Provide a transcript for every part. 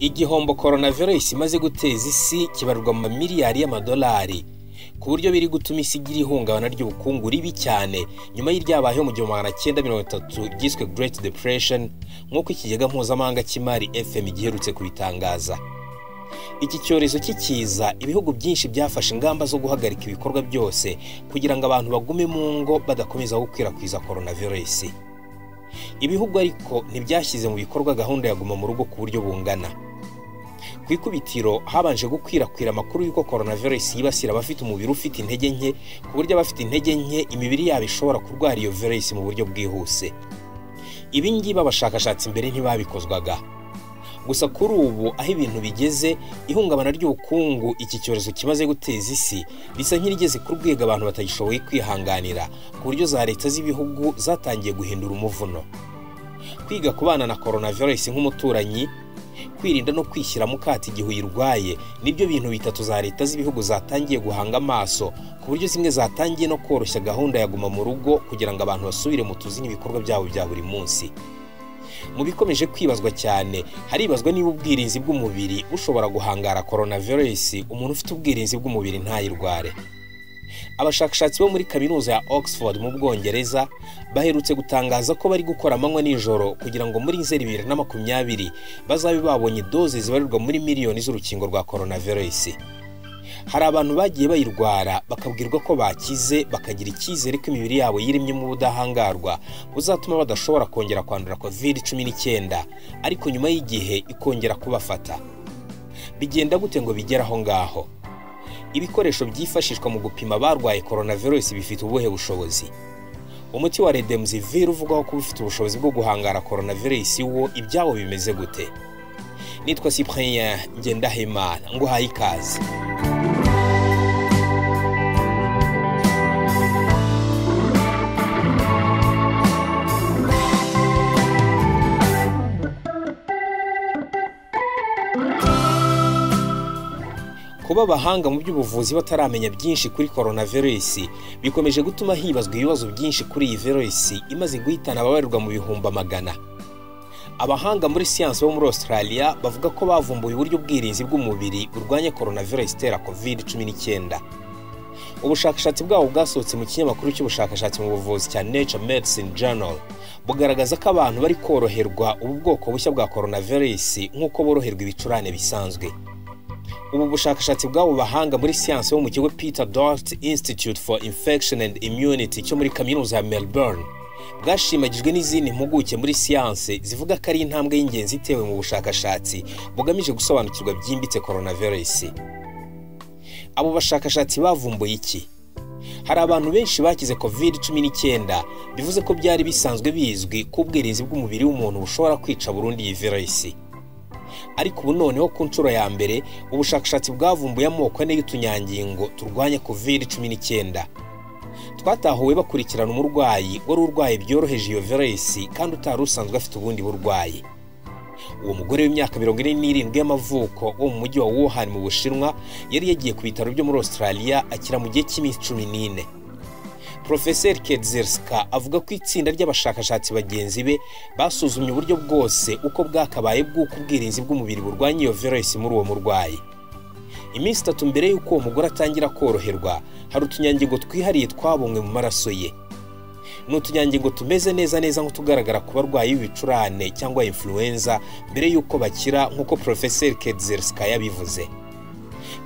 Igihombo coronavirus imaze guteza isi kibarwa mu miliyari y'amadolari ku buryo biri gutuma isi igira ihungabana ry'ubukungu ribi cyane nyuma y'iryabayeho mu 1930 ryiswe Great Depression nk'uko ikigega mpuzamahanga cy'imari FM giherutse kubitangaza. Iki cyorezo kikiza ibihugu byinshi byafashe ingamba zo guhagarika ibikorwa byose kugira ngo abantu bagume mu ngo badakomeza gukwirakwiza coronavirus. Ibihugu ariko ntibyashyize mu bikorwa gahunda ya guma mu rugo ku buryo bungana. Ku ikubitiro habanje gukwirakwira amakuru y'uko coronavirus yibasira abafite umubiri ufite intege nke ku buryo abafite intege nke imibiri yabo ishobora kurwara iyo virus mu buryo bwihuse. Ibi ngibi abashakashatsi mbere ntibabikozwaga. Gusa kuri ubu aho ibintu bigeze, ihungabana ry'ubukungu iki cyorezo kimaze guteza isi bisa nk'irigeze ku rwego abantu batagishoboye kwihanganira ku buryo za leta z'ibihugu zatangiye guhindura umuvuno. Kwiga kubana na coronavirus nk'umuturanyi, kwirinda no kwishyira mu kato igihe uyirwaye nibyo bintu bitatu za leta z'ibihugu zatangiye guhanga amaso ku buryo zimwe zatangiye no koroshya gahunda ya guma mu rugo kugira ngo abantu basubire mu tuzi n'ibikorwa byabo bya buri munsi. Mu bikomeje kwibazwa cyane, haribazwa niba ubwirinzi bw'umubiri bushobora guhangara coronavirus umuntu ufite ubwirinzi bw'umubiri ntayirware. Abashakashatsi bo muri kaminuza ya Oxford mu Bwongereza baherutse gutangaza ko bari gukora amanywa n'ijoro kugira ngo muri 2020 bazabe babonye doze zibarirwa muri miliyoni z'urukingo rwa coronavirus. Hari abantu bagiye bayirwara bakabwirwa ko bakize bakagira icyizere ko imibiri yabo yirimye mu budahangarwa buzatuma badashobora kongera kwandura COVID-19 ariko nyuma y'igihe ikongera kubafata. Bigenda gute ngo bigeraho ngaho? Ibikoresho byifashishwa mu gupima barwaye coronavirus bifite ubuhe bushobozi? Umuti wa Remdesivir uvugaho ko ufite ubushobozi bwo guhangara coronavirus wo ibyawo bimeze gute? Nitwa Cyprien Ngendahimana nguhaye ikaze. Kuba abahanga mu by'ubuvuzi bataramenya byinshi kuri coronavirus bikomeje gutuma hibazwa ibibazo byinshi kuri iyi virus imaze guhitana ababarirwa mu bihumbi magana. Abahanga muri siyansi bo muri Australia bavuga ko bavumbuye uburyo bwirinzi bw'umubiri burwanya coronavirus itera COVID-19. Ubushakashatsi bwabo bwasohotse mu kinyamakuru cy'ubushakashatsi mu buvuzi cya Nature Medicine Journal bugaragaza ko abantu bari koroherwa ubu bwoko bushya bwa coronavirus nk'uko boroherwa ibicurane bisanzwe. Ubu bushakashatsi bwabo bahanga muri siyansi bo mu kigo Peter Doherty Institute for Infection and Immunity cyo muri kaminuza ya Melbourne bwashimagijwe n'izindi mpuguke muri siyansi zivuga ko ari intambwe y'ingenzi itewe mu bushakashatsi bugamije gusobanukirwa byimbitse coronavirus. Abo bashakashatsi bavumbuye iki? Hari abantu benshi bakize COVID-19 bivuze ko byari bisanzwe bizwi ko ubwirinzi bw'umubiri w'umuntu bushobora kwica burundu iyi virus. Ariko ubu noneho ku nshuro ya mbere ubushakashatsi bwavumbuye amoko ane y'utunyangingo turwanya COVID-19. Twatahuwe bakurikirana umurwayi wari urwaye byoroheje iyo virus kandi utari usanzwe afite ubundi burwayi. Uwo mugore w'imyaka 47 y'amavuko wo mu mujyi wa Wuhan mu Bushinwa yari yagiye ku bitaro byo muri Australia akira mu gihe cy'iminsi 14. Professor Kedzierska avuga ko itsinda ry'abashakashatsi bagenzi be basuzumye uburyo bwose uko bwakabaye bw'uko ubwirinzi bw'umubiri burwanya iyo virus muri uwo murwayi. Iminsi 3 mbere y'uko uwo mugore atangira koroherwa, hari utunyangingo twihariye twabonwe mu maraso ye. Ni utunyangingo tumeze neza nk'utugaragara ku barwayi b'ibicurane cyangwa influenza mbere y'uko bakira nk'uko Professor Kedzierska yabivuze.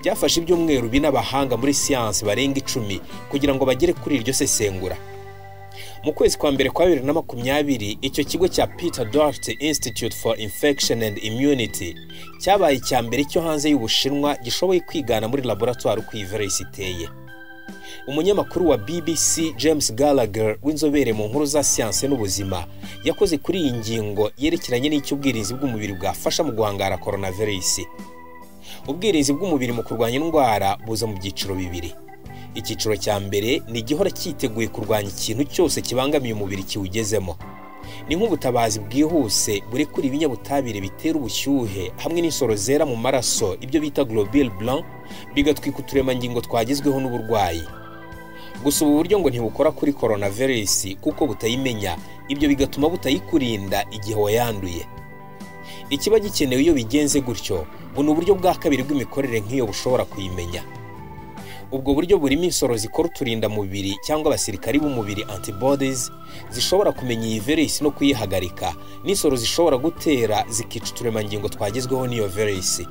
Byafashe ibyumweru binabahanga muri siyansi barenga 10 kugira ngo bagere kuri iryo sesengura. Mu kwezi kwa mbere kwa 2020 icyo kigo cya Peter Doherty Institute for Infection and Immunity cyabaye icya mbere cyo hanze y'Ubushinwa gishoboye kwigana muri laboratoire uko iyi virus iteye. Umunyamakuru wa BBC James Gallagher w'inzobere mu nkuru za siyansi n'ubuzima yakoze kuri iyi ngingo yerekeranye n'icy'ubwirinzi bw'umubiri bwafasha mu guhangara coronavirus. Ubwirinzi bw'umubiri mu kurwanya indwara buza mu byiciro bibiri. Icyiciro cya mbere ni igihora cyiteguye kurwanya ikintu cyose kibangamiye umubiri kiwugezemo. Ni nk'ubutabazi bwihuse burekura ibinyabutabire bitera ubushyuhe hamwe n'insoro zera mu maraso ibyo bita globule blanc bigatwika uturemangingo twagezweho n'uburwayi. Gusa ubu buryo ngo ntibukora kuri coronavirus kuko butayimenya, ibyo bigatuma butayikurinda igihe wayanduye. Ikiba gikenewe iyo bigenze gutyo, buno uburyo bwa kabiri bw'imikorere nk'iyo bushobora kuyimenya. Ubwo buryo burimo insoro zikora uturinda mubiri cyangwa abasirikari b'umubiri antibodies zishobora kumenya iyi virusi no kuyihagarika, n'insoro zishobora gutera zikica uturemangingo twagezweho n'iyo virusi.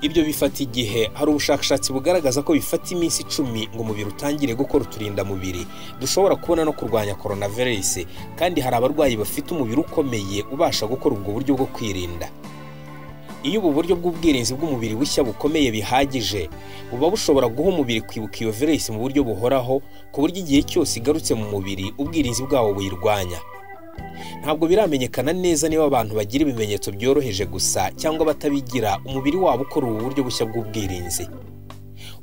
Ibyo bifata igihe. Hari ubushakashatsi bugaragaza ko bifata iminsi 10 ngo umubiri utangire gukora uturinda mubiri dushobora kubona no kurwanya coronavirus, kandi hari abarwayi bafite umubiri ukomeye ubasha gukora ubwo buryo bwo kwirinda. Iyo ubu buryo bw'ubwirinzi bw'umubiri bushya bukomeye bihagije, buba bushobora guha umubiri kwibuka iyo virusi mu buryo buhoraho, ku buryo igihe cyose igarutse mu mubiri ubwirinzi bwawo buyirwanya. Ntabwo biramenyekana neza niba abantu bagira ibimenyetso byoroheje gusa cyangwa batabigira umubiri wabo ukora ubu buryo bushya bw'ubwirinzi.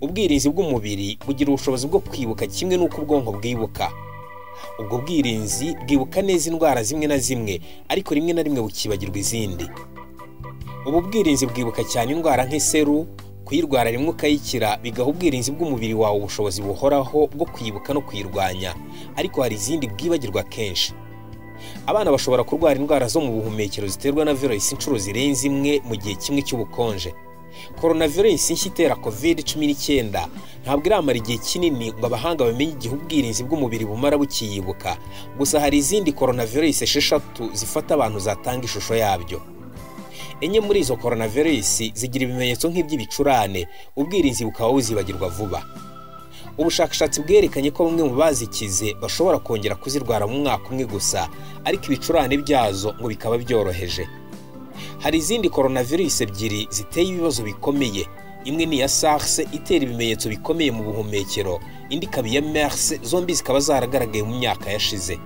Ubwirinzi bw'umubiri bugira ubushobozi bwo kwibuka kimwe n'uko ubwonko bwibuka. Ubwo bwirinzi bwibuka neza indwara zimwe na zimwe, ariko rimwe na rimwe bukibagirwa izindi. Ubu bwirinzi bwibuka cyane indwara nk'iseru, kuyirwara rimwe ukayikira, bigaha ubwirinzi bw'umubiri wawe ubushobozi buhoraho bwo kwibuka no kuyirwanya, ariko hari izindi bwibagirwa kenshi. Abana bashobora kurwara indwara zo mu buhumekero ziterwa na virusi inshuro zirenze imwe mu gihe kimwe cy'ubukonje. Coronavirus nshya itera COVID-19 ntabwo iramara igihe kinini ngo abahanga bamenye igihe ubwirinzi bw'umubiri bumara bukiyibuka. Gusa hari izindi coronavirus 6 zifata abantu zatanga ishusho yabyo. Enye muri izo coronavirus zigira ibimenyetso nk'iby'ibicurane, ubwirinzi bukaba buzibagirwa vuba. Ubushakashatsi bwerekanye ko bamwe mu bazikize bashobora kongera kuzirwara mu mwaka umwe gusa, ariko ibicurane byazo ngo bikaba byoroheje. Hari izindi coronavirus 2 ziteye ibibazo bikomeye. Imwe ni ya SARS itera ibimenyetso bikomeye mu buhumekero, indi ikaba ya MERS, zombi zikaba zaragaragaye mu myaka yashize.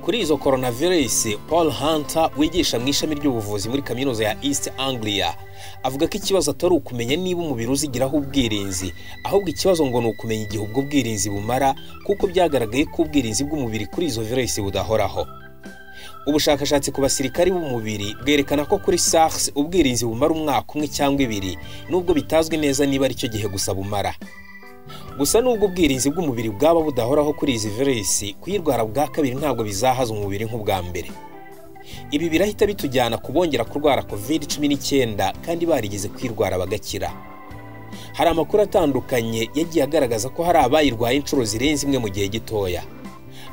Kuri izo coronavirus, Paul Hunter wigisha mu ishami ry'ubuvuzi muri kaminuza ya East Anglia avuga ko ikibazo atari ukumenya niba umubiri uzigiraho ubwirinzi, ahubwo ikibazo ngo ni ukumenya igihe ubwo bwirinzi bumara, kuko byagaragaye ko ubwirinzi bw'umubiri kuri izo virusi budahoraho. Ubushakashatsi ku basirikari b'umubiri bwerekana ko kuri SARS ubwirinzi bumara umwaka umwe cyangwa 2, nubwo bitazwi neza niba ari cyo gihe gusa bumara. Gusa nubwo ubwirinzi bw'umubiri bwaba budahoraho kuri izi virusi, kuyirwara bwa kabiri ntabwo bizahaza umubiri nk'ubwa mbere. Ibi birahita bitujyana kubongera kurwara COVID-19 kandi barigeze kwirwara bagakira. Hari amakuru atandukanye yagiye agaragaza ko hari abayirwaye inshuro zirenze imwe mu gihe gitoya.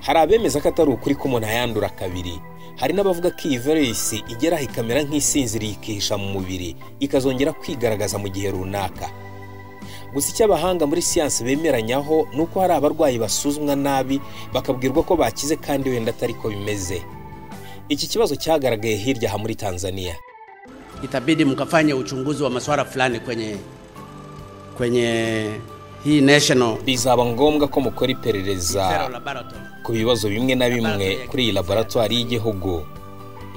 Hari abemeza ko atari ukuri ko umuntu ayandura kabiri. Hari n'abavuga ko iyi virusi igera ikamera nk'isinziriye ikihisha mu mubiri, ikazongera kwigaragaza mu gihe runaka. Gusa icyo abahanga muri siyansi bemeranyaho nuko hari abarwayi basuzumwa nabi bakabwirwa ko bakize kandi wenda atari ko bimeze. Iki kibazo cyagaragaye hirya muri Tanzania. Itabidi mkafanye uchunguzi wa masuala fulani kwenye hii national. Bizaba ngombwa ko mukora iperereza ku bibazo bimwe na bimwe kuri iyi laboratoire y'igihugu.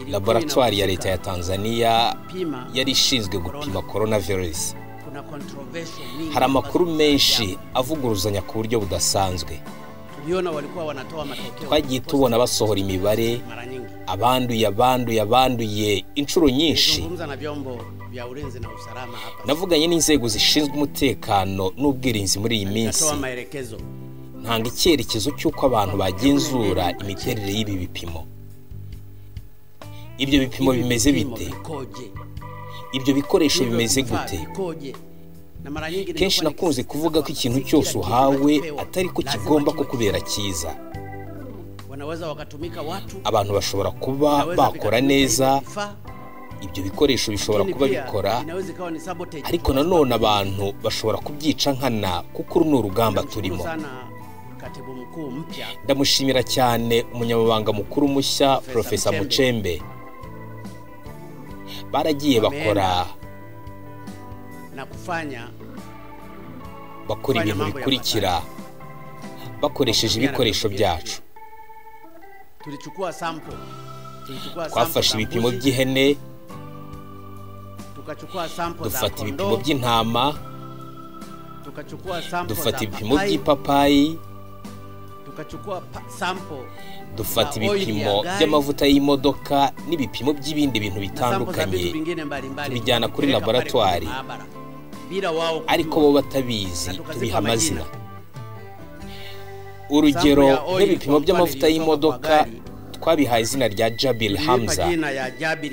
Laboratoire ya leta ya Tanzania yari ishinzwe gupima coronavirus. Hari amakuru menshi avuguruzanya ku buryo budasanzwe. Twagiye tubona basohora imibare, abanduye inshuro nyinshi. Navuganye n'inzego zishinzwe umutekano n'ubwirinzi muri iyi minsi, ntanga icyerekezo cy'uko abantu bagenzura imiterere y'ibi bipimo. Ibyo bipimo bimeze bite? Ibyo bikoresho bimeze gute? Kenshi nakunze kuvuga ko ikintu cyose uhawe atari ko kigomba kukubera cyiza. Abantu bashobora kuba bakora neza, ibyo bikoresho bishobora kuba bikora, ariko nanone abantu bashobora kubyica nkana, kuko uru ni urugamba turimo. Ndamushimira cyane umunyamabanga mukuru mushya Professor Muchembe. Baragiye bakora ibintu bikurikira bakoresheje ibikoresho byacu. Twafashe ibipimo by'ihene, dufata ibipimo by'intama, dufata ibipimo by'ipapayi, dufata ibipimo by'amavuta y'imodoka n'ibipimo by'ibindi bintu bitandukanye, tubijyana kuri laboratoire, ariko bo batabizi tubiha amazina. Urugero nk'ibipimo by'amavuta y'imodoka twabihaye izina rya Jabil Hamza,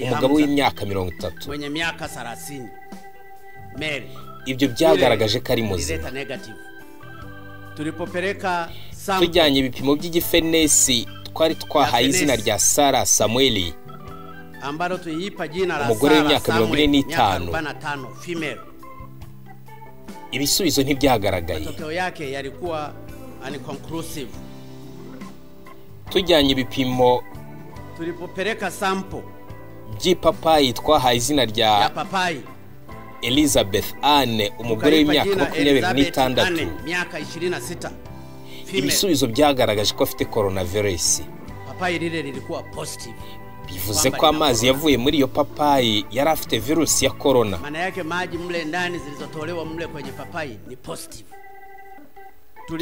umugabo w'imyaka 30, mwenye miaka 30, male. Ibyo byagaragaje ko ari muzima. Tulipopeleka sample, tujyanye ibipimo by'igifenesi twari twahaye izina rya Sarah Samueli, ambalo tuyipa jina la umugore Sarah w'imyaka Samuel, 45, female. ibisubizo ntibyagaragaye. Matokeo yake yalikuwa unconclusive. Tujyanye ibipimo Tulipopeleka sample by'ipapayi twahaye izina ya rya papai, Elizabeth Anne, umugore w'imyaka 26, miaka 26, female. ibisubizo byagaragaje ko afite coronavirus. Papai lile lilikuwa positive. Bivuze ko amazi yavuye muri iyo papayi yari afite virusi ya corona. Maana yake maji mle ndani zilizotolewa mle kwenye papai ni positive.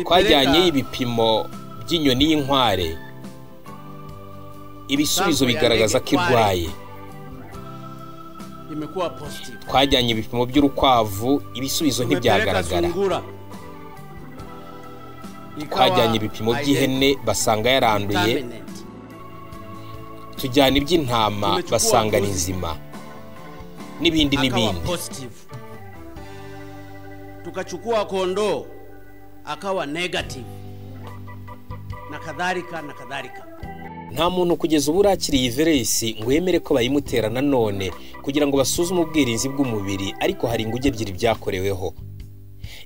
Twajyanye ibipimo by'inyoni y'inkware, ibisubizo bigaragaza ko irwaye. Imekuwa positive. Twajyanye ibipimo by'urukwavu, ibisubizo ntibyagaragara. Twajyanye ibipimo by'ihene basanga yaranduye. Tujyana iby'intama basanga ni nzima, n'ibindi n'ibindi. Tukachukua kondoo akawa negative, na kadhalika na kadhalika. Nta muntu kugeza ubu urakiriye iyi virusi ngo yemere ko bayimutera nanone kugira ngo basuzume ubwirinzi bw'umubiri, ariko hari inguge ebyiri byakoreweho.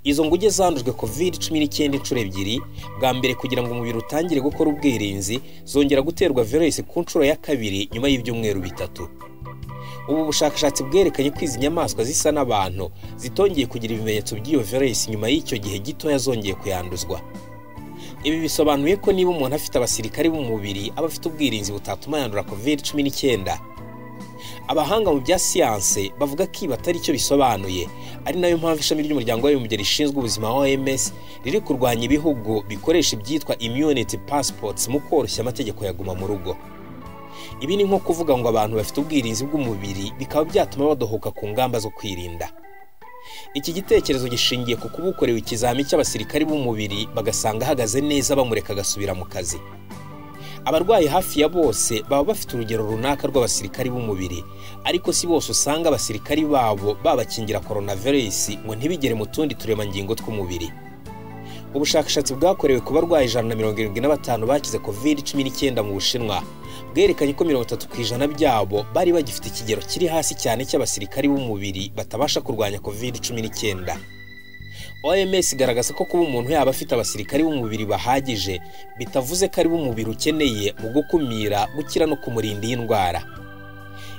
Izo nguge zandujwe COVID-19 inshuro ebyiri, bwa mbere kugira ngo umubiri utangire gukora ubwirinzi, zongera guterwa virusi ku nshuro ya kabiri nyuma y'ibyumweru 3. Ubu bushakashatsi bwerekanye ko izi nyamaswa zisa n'abantu zitongeye kugira ibimenyetso by'iyo virusi nyuma y'icyo gihe gito yazongeye kuyanduzwa. Ibi bisobanuye ko niba umuntu afite abasirikari b'umubiri aba afite ubwirinzi butatuma yandura COVID-19. Abahanga mu bya siyanse bavuga ko ibi atari cyo bisobanuye, ari nayo mpamvu ishami ry'umuryango w'abibumbye rishinzwe ubuzima OMS riri kurwanya ibihugu bikoresha ibyitwa immunity passports mu koroshya amategeko ya guma mu rugo. Ibi ni nko kuvuga ngo abantu bafite ubwirinzi bw'umubiri bikaba byatuma badohoka ku ngamba zo kwirinda. Iki gitekerezo gishingiye ku kubukorewe ikizami cy'abasirikari b'umubiri bagasanga ahagaze neza bamureka agasubira mu kazi. Abarwayi hafi ya bose baba bafite urugero runaka rw'abasirikari b'umubiri, ariko si bose usanga abasirikari babo babakingira coronavirus ngo ntibigere mu tundi turemangingo tw'umubiri. Ubushakashatsi bwakorewe ku barwayi 175 bakize COVID-19 mu Bushinwa bwerekanye ko 30% byabo bari bagifite ikigero kiri hasi cyane cy'abasirikari b'umubiri batabasha kurwanya COVID-19. OMS igaragaza ko kuba umuntu yaba afite abasirikari b'umubiri bahagije bitavuze ko ari b'umubiri ukeneye mu gukumira, gukira no kumurinda iyi ndwara.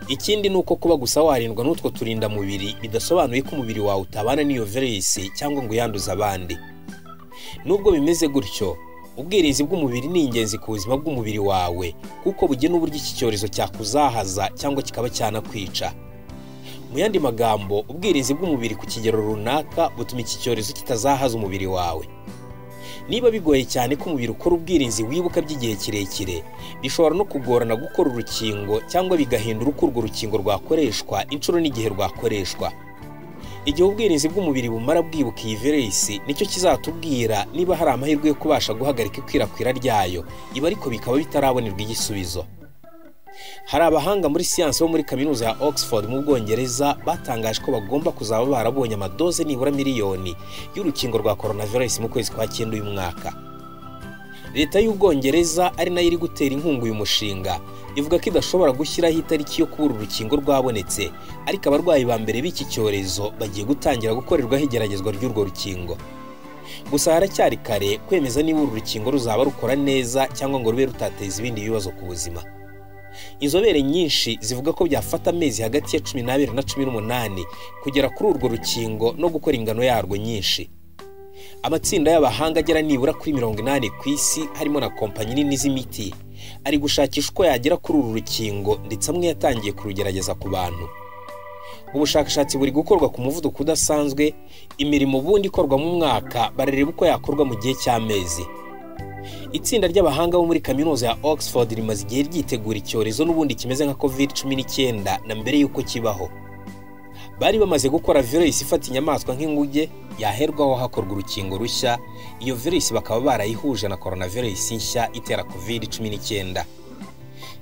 Ikindi nuko kuba gusa warindwa n'utwo turinda mubiri bidasobanuye ko umubiri wawe utabana n'iyo virusi cyangwa ngo yanduze abandi. Nubwo bimeze gutyo, ubwirinzi bw'umubiri ni ingenzi ku buzima bw'umubiri wawe kuko bugena uburyo iki cyorezo cyakuzahaza cyangwa kikaba cyanakwica. Mu yandi magambo, ubwirinzi bw'umubiri ku kigero runaka butuma iki cyorezo kitazahaza umubiri wawe. Niba bigoye cyane ko umubiri ukora ubwirinzi wibuka by'igihe kirekire, bishobora no kugorana gukora urukingo cyangwa bigahindura uko urwo rukingo rwakoreshwa inshuro n'igihe rwakoreshwa. Igihe ubwirinzi bw'umubiri bumara bwibuka iyi virusi, nicyo kizatubwira niba hari amahirwe yo kubasha guhagarika ikwirakwira ryayo, iba ariko bikaba bitarabonerwa igisubizo. Hari abahanga muri siyanse bo muri kaminuza ya Oxford mu Bwongereza batangaje ko bagomba kuzaba barabonye amadoze nibura miliyoni y'urukingo rwa coronavirus mu kwezi kwa 9 uyu mwaka. Leta y'Ubwongereza ari nayo iri gutera inkunga uyu mushinga, ivuga ko idashobora gushyiraho itariki yo kubura urukingo rwabonetse, ariko abarwayi ba mbere b'iki cyorezo bagiye gutangira gukorerwaho igeragezwa ry'urwo rukingo. Gusa haracyari kare kwemeza niba uru rukingo ruzaba rukora neza cyangwa ngo rube rutateza ibindi bibazo ku buzima. Inzobere nyinshi zivuga ko byafata amezi hagati ya 12 na 18 kugera kuri urwo rukingo no gukora ingano yarwo nyinshi. Amatsinda y'abahanga agera nibura kuri 80 ku isi harimo na kompanyi nini z'imiti ari gushakisha uko yagera kuri uru rukingo, ndetse amwe yatangiye kurugerageza ku bantu. Ubushakashatsi buri gukorwa ku muvuduko udasanzwe, imirimo bundi ikorwa mu mwaka barareba uko yakorwa mu gihe cy'amezi. Itsinda ry'abahanga bo muri kaminuza ya Oxford rimaze igihe ryitegura icyorezo n'ubundi kimeze nka COVID-19 na mbere y'uko kibaho. Bari bamaze gukora virusi ifata inyamaswa nk'inguge yaherwaho hakorwa urukingo rushya. Iyo virusi bakaba barayihuje na coronavirus nshya itera COVID-19.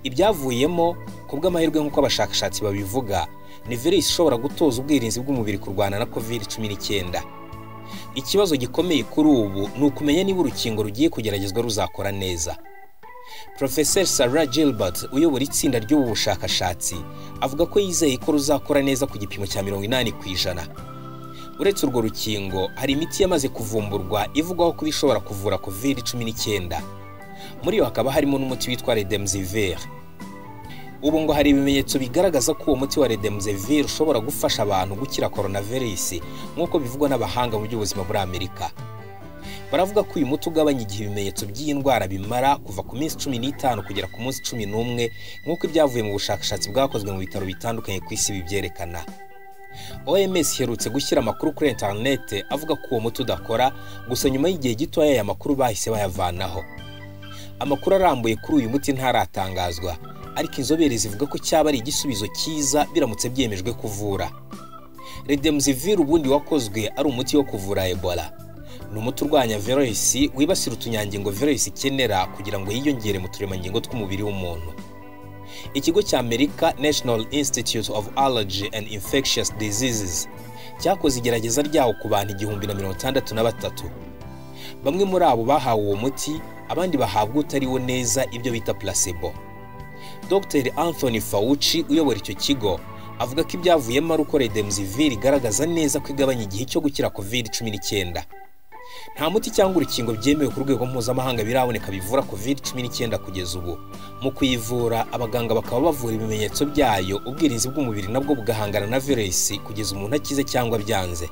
Ibyavuyemo kubw'amahirwe nk'uko abashakashatsi babivuga ni virusi ishobora gutoza ubwirinzi bw'umubiri kurwana na COVID-19. Ikibazo gikomeye kuri ubu ni ukumenya niba urukingo rugiye kugeragezwa ruzakora neza. Professor Sarah Gilbert uyobora itsinda ry'ubu bushakashatsi avuga ko yizeye ko ruzakora neza ku gipimo cya 80%. Uretse urwo rukingo hari imiti yamaze kuvumburwa ivugwaho ko ishobora kuvura COVID-19. Muri yo hakaba harimo n'umuti witwa Remdesivir. Ubu ngo hari ibimenyetso bigaragaza ko uwo muti wa Remdesivir ushobora gufasha abantu gukira coronavirus nk'uko bivugwa n'abahanga mu by'ubuzima muri Amerika. Baravuga ko uyu muti ugabanya igihe ibimenyetso by'iyi ndwara bimara kuva ku minsi 15 kugera ku munsi 11 nk'uko ibyavuye mu bushakashatsi bwakozwe mu bitaro bitandukanye ku isi bibyerekana. OMS iherutse gushyira amakuru kuri internet avuga ko uwo muti udakora, gusa nyuma y'igihe gito aya makuru bahise bayavanaho. Amakuru arambuye kuri uyu muti ntaratangazwa, ariko inzobere zivuga ko cyaba ari igisubizo cyiza biramutse byemejwe kuvura. Remdesivir ubundi wakozwe ari umuti wo kuvura Ebola. Ni umuti urwanya virusi wibasira utunyangingo virusi ikenera kugira ngo yiyongere mu turemangingo tw'umubiri w'umuntu. Ikigo cya Amerika National Institute of Allergy and Infectious Diseases cyakoze igerageza ryawo ku bantu 1063. Bamwe muri abo bahawe uwo muti, abandi bahabwa utariwo neza, ibyo bita placebo. Dr. Anthony Fauci uyobora icyo kigo avuga ko ibyavuyemo ari uko Remdesivir igaragaza neza ko igabanya igihe cyo gukira COVID-19. Nta muti cyangwa urukingo byemewe ku rwego mpuzamahanga biraboneka bivura COVID-19 kugeza ubu. Mu kuyivura abaganga bakaba bavura ibimenyetso byayo, ubwirinzi bw'umubiri nabwo bugahangana na virusi kugeza umuntu akize cyangwa byanze.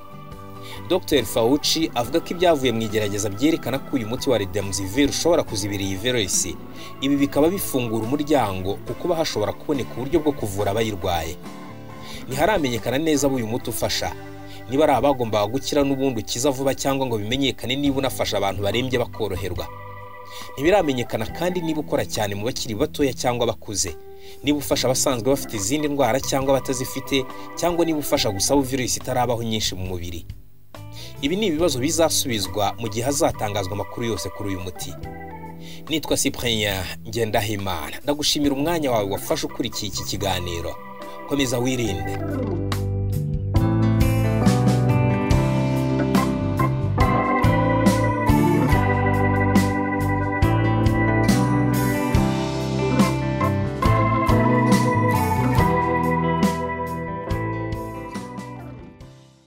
Dr. Fauci avuga ko ibyavuye mu igerageza byerekana ko uyu muti wa Remdesivir ushobora kuzibira iyi virusi. Ibi bikaba bifungura umuryango kuko hashobora kuboneka uburyo bwo kuvura abayirwaye. Ntiharamenyekana neza abo uyu muti ufasha, niba ari abagombaga gukira n'ubundi ukiza vuba cyangwa ngo bimenyekane niba unafasha abantu barembye bakoroherwa. Ntibiramenyekana kandi niba ukora cyane mu bakiri batoya cyangwa bakuze, niba ufasha abasanzwe bafite izindi ndwara cyangwa batazifite, cyangwa niba ufasha gusa abo virusi itarabaho nyinshi mu mubiri. Ibi ni ibibazo bizasubizwa mu gihe hazatangazwa amakuru yose kuri uyu muti. Nitwa Cyprien Ngendahimana, ndagushimira umwanya wawe wafashe ukurikiye iki kiganiro. Komeza wirinde.